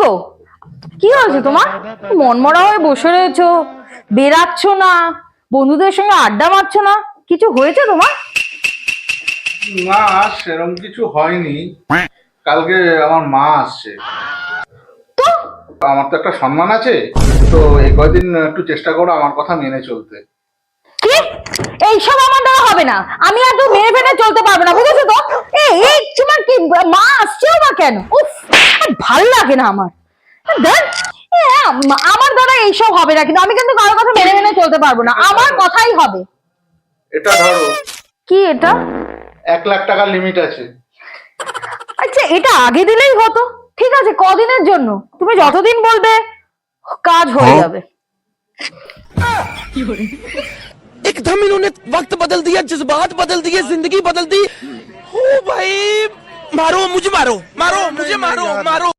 গো, কি হয়েছে তোমার? মনমরা হয়ে বসে রয়েছো, বেরাচ্ছ না, বন্ধুদের সঙ্গে আড্ডা মারছো না, কিছু হয়েছে তোমার? না, সেরকম কিছু হয়নি। কালকে আমার মা আসছে। তো আমার তো একটা সম্মান আছে, তো এই কয়দিন একটু চেষ্টা করো আমার কথা মেনে চলতে। কি? এইসব আমার দ্বারা হবে না, আমি এত মেয়ে ফেলে চলতে পারবো না, বুঝেছো তো? এই তোমার কি মা আসছেও বা কেন? উফ, আর ভাল লাগে না আমার। দেখ, আমার দ্বারা এইসব হবে না, কিন্তু আমি কিন্তু কারোর কথা মেনে মেনে চলতে পারবো না, আমার কথাই হবে। এটা ধরো, কি এটা? 1 লাখ টাকার লিমিট আছে। আচ্ছা, এটা আগে দিলেই হতো। ঠিক আছে, কদিনের জন্য? তুমি যতদিন বলবে কাজ হয়ে যাবে। एकदम इन्होंने वक्त बदल दिया, जज्बात बदल दिए, जिंदगी बदल दी। ओ भाई, मारो मुझे, मारो मारो मुझे, मारो मारो।